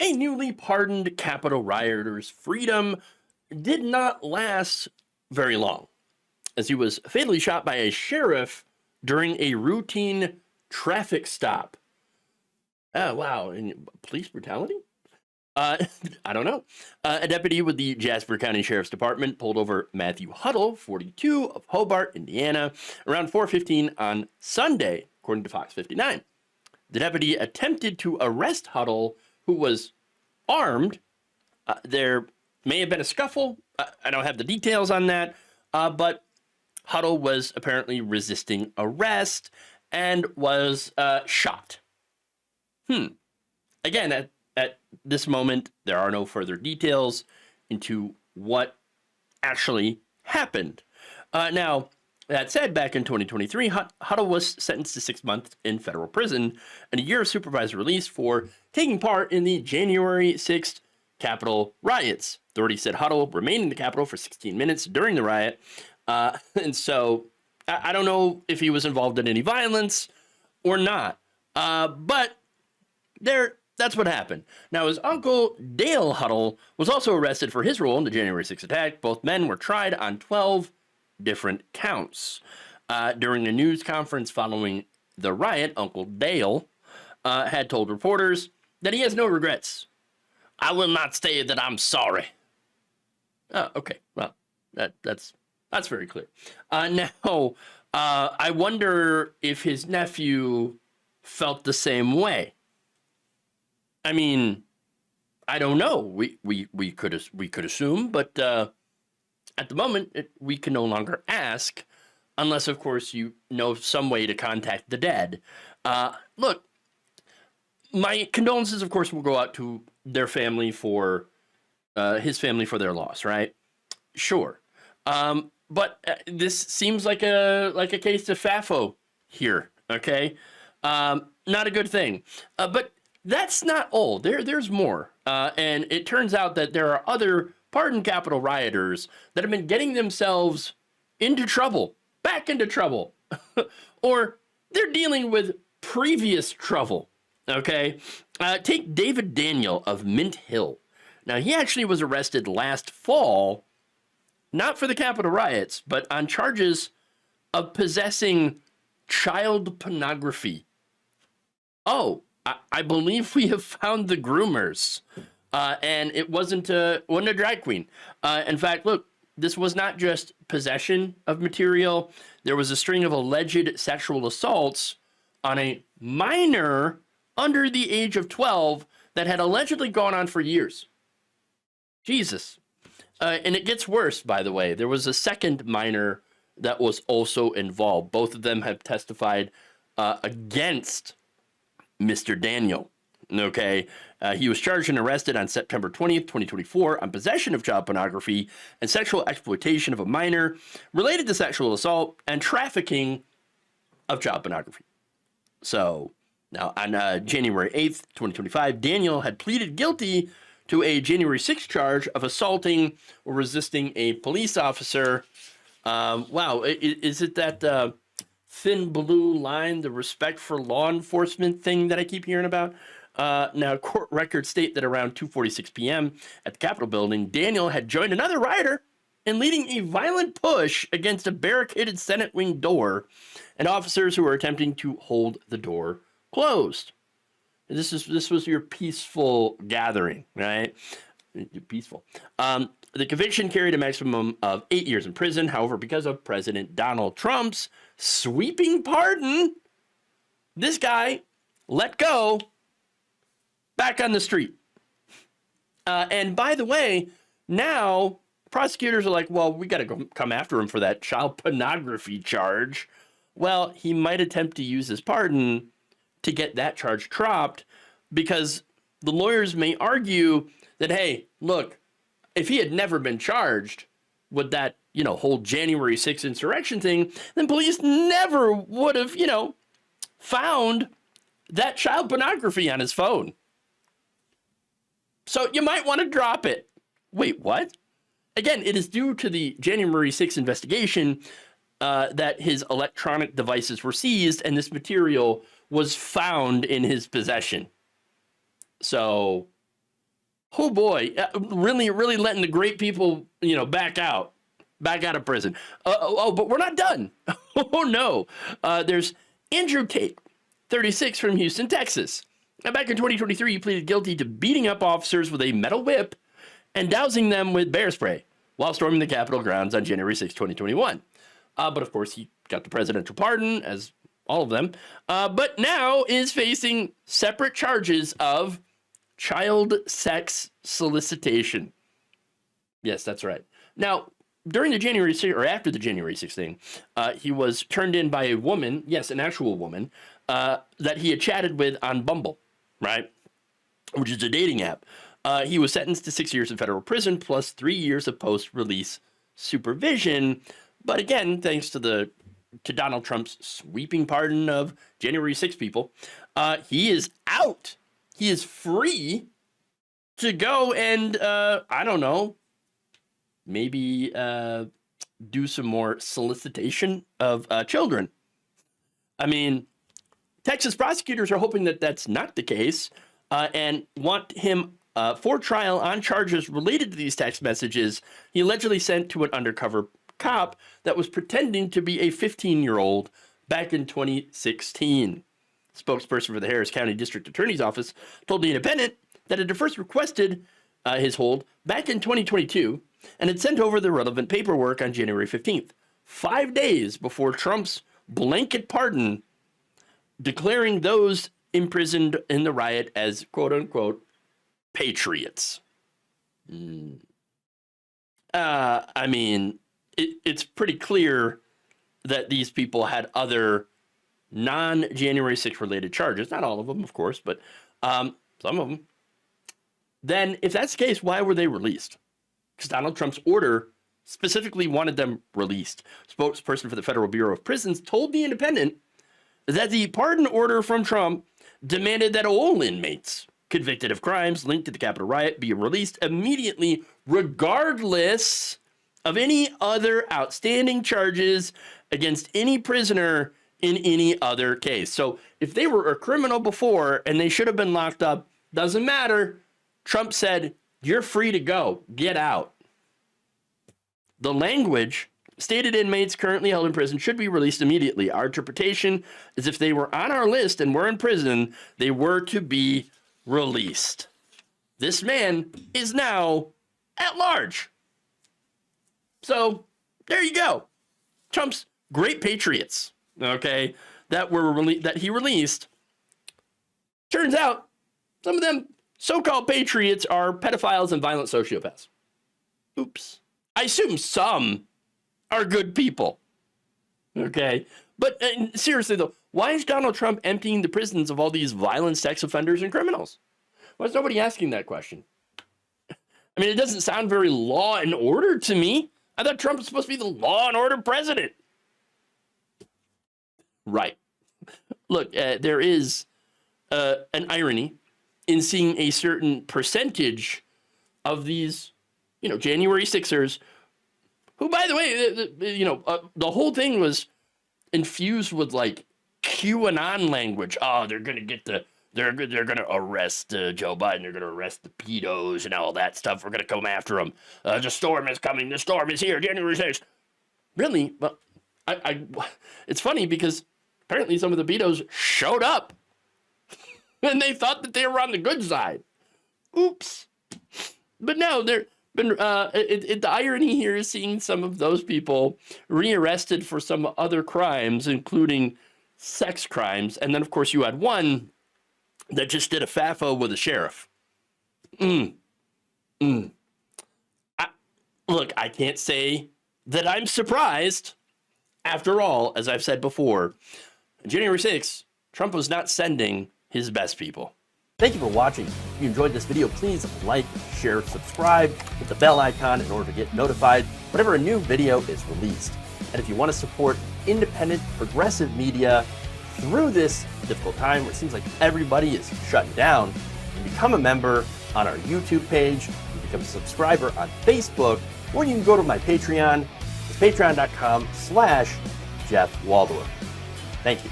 a newly pardoned Capitol rioter's freedom did not last very long, as he was fatally shot by a sheriff during a routine traffic stop. Oh, wow. And police brutality? Uh, I don't know. A deputy with the Jasper County Sheriff's Department pulled over Matthew Huddle, 42, of Hobart, Indiana, around 4:15 on Sunday, according to Fox 59. The deputy attempted to arrest Huddle, who was armed. There may have been a scuffle. I don't have the details on that, but Huddle was apparently resisting arrest and was shot. Again, at this moment, there are no further details into what actually happened. Now, that said, back in 2023, Huddle was sentenced to 6 months in federal prison and a year of supervised release for taking part in the January 6th Capitol riots. Authorities said Huddle remained in the Capitol for 16 minutes during the riot. And so I don't know if he was involved in any violence or not. But that's what happened. Now, his uncle, Dale Huddle, was also arrested for his role in the January 6th attack. Both men were tried on 12 different counts. During a news conference following the riot, Uncle Dale had told reporters that he has no regrets. I will not say that I'm sorry. Oh, okay. Well, that's very clear. Now, I wonder if his nephew felt the same way. I mean, I don't know. We could assume, but at the moment we can no longer ask, unless of course you know some way to contact the dead. Look, my condolences, of course, will go out to their family for his family for their loss, right? Sure, but this seems like a case of FAFO here. Okay, not a good thing, but. That's not all. There's more. And it turns out that there are other pardoned Capitol rioters that have been getting themselves into trouble, back into trouble, or they're dealing with previous trouble. Okay? Take David Daniel of Mint Hill. Now, he actually was arrested last fall, not for the Capitol riots, but on charges of possessing child pornography. Oh, I believe we have found the groomers, and it wasn't a drag queen. In fact, look, this was not just possession of material. There was a string of alleged sexual assaults on a minor under the age of 12 that had allegedly gone on for years. Jesus. And it gets worse, by the way. There was a second minor that was also involved. Both of them have testified against Mr. Daniel. Okay, he was charged and arrested on September 20th, 2024 on possession of child pornography and sexual exploitation of a minor related to sexual assault and trafficking of child pornography. So now on January 8th, 2025, Daniel had pleaded guilty to a January 6th charge of assaulting or resisting a police officer. Wow, is it that thin blue line, the respect for law enforcement thing that I keep hearing about? Now, court records state that around 2:46 p.m. at the Capitol building, Daniel had joined another rioter in leading a violent push against a barricaded Senate wing door and officers who were attempting to hold the door closed. This was your peaceful gathering, right? Peaceful. The conviction carried a maximum of 8 years in prison. However, because of President Donald Trump's sweeping pardon, this guy let go, back on the street. And by the way, now prosecutors are like, well, we got to come after him for that child pornography charge. Well, he might attempt to use his pardon to get that charge dropped, because the lawyers may argue that, hey, look, if he had never been charged with that, whole January 6th insurrection thing, then police never would have, found that child pornography on his phone. So you might want to drop it. Wait, what? Again, it is due to the January 6th investigation that his electronic devices were seized and this material was found in his possession. So Oh boy, really letting the great people, back out of prison. But we're not done. Oh no. There's Andrew Tate, 36, from Houston, Texas. Now, back in 2023, he pleaded guilty to beating up officers with a metal whip and dousing them with bear spray while storming the Capitol grounds on January 6, 2021. But of course, he got the presidential pardon, as all of them, but now is facing separate charges of child sex solicitation. Yes, that's right. Now, during the January 6th, or after the January 6th thing, he was turned in by a woman, yes, an actual woman, that he had chatted with on Bumble, right? Which is a dating app. He was sentenced to 6 years in federal prison plus 3 years of post-release supervision. But again, thanks to Donald Trump's sweeping pardon of January 6 people, he is out. He is free to go and, I don't know, maybe do some more solicitation of children. I mean, Texas prosecutors are hoping that that's not the case and want him for trial on charges related to these text messages he allegedly sent to an undercover cop that was pretending to be a 15-year-old back in 2016. Spokesperson for the Harris County District Attorney's Office told The Independent that it had first requested his hold back in 2022 and had sent over the relevant paperwork on January 15th, 5 days before Trump's blanket pardon, declaring those imprisoned in the riot as quote-unquote patriots. I mean, it's pretty clear that these people had other non-January 6th related charges. Not all of them, of course, but some of them. Then, if that's the case, why were they released? Because Donald Trump's order specifically wanted them released. Spokesperson for the Federal Bureau of Prisons told The Independent that the pardon order from Trump demanded that all inmates convicted of crimes linked to the Capitol riot be released immediately, regardless of any other outstanding charges against any prisoner in any other case. So if they were a criminal before and they should have been locked up, doesn't matter. Trump said, you're free to go. Get out. The language stated inmates currently held in prison should be released immediately. Our interpretation is if they were on our list and were in prison, they were to be released. This man is now at large. So there you go. Trump's great patriots, okay, that he released. Turns out some of them so-called patriots are pedophiles and violent sociopaths. Oops. I assume some are good people. Okay. But seriously, though, why is Donald Trump emptying the prisons of all these violent sex offenders and criminals? Why is nobody asking that question? I mean, it doesn't sound very law and order to me. I thought Trump was supposed to be the law and order president. Right. Look, there is an irony in seeing a certain percentage of these, January 6ers, who, by the way, the whole thing was infused with like QAnon language. Oh, they're going to get they're going to arrest Joe Biden. They're going to arrest the pedos and all that stuff. We're going to come after them. The storm is coming. The storm is here. January 6th. Really? Well, it's funny because apparently some of the pedos showed up and they thought that they were on the good side. Oops. But no, the irony here is seeing some of those people rearrested for some other crimes, including sex crimes. And then, of course, you had one that just did a FAFO with a sheriff. Look, I can't say that I'm surprised. After all, as I've said before, January 6th, Trump was not sending his best people. Thank you for watching. If you enjoyed this video, please like, share, subscribe, hit the bell icon in order to get notified whenever a new video is released. And if you want to support independent, progressive media through this difficult time where it seems like everybody is shutting down, you can become a member on our YouTube page, you can become a subscriber on Facebook, or you can go to my Patreon. It's patreon.com/Jeff Waldorf. Thank you.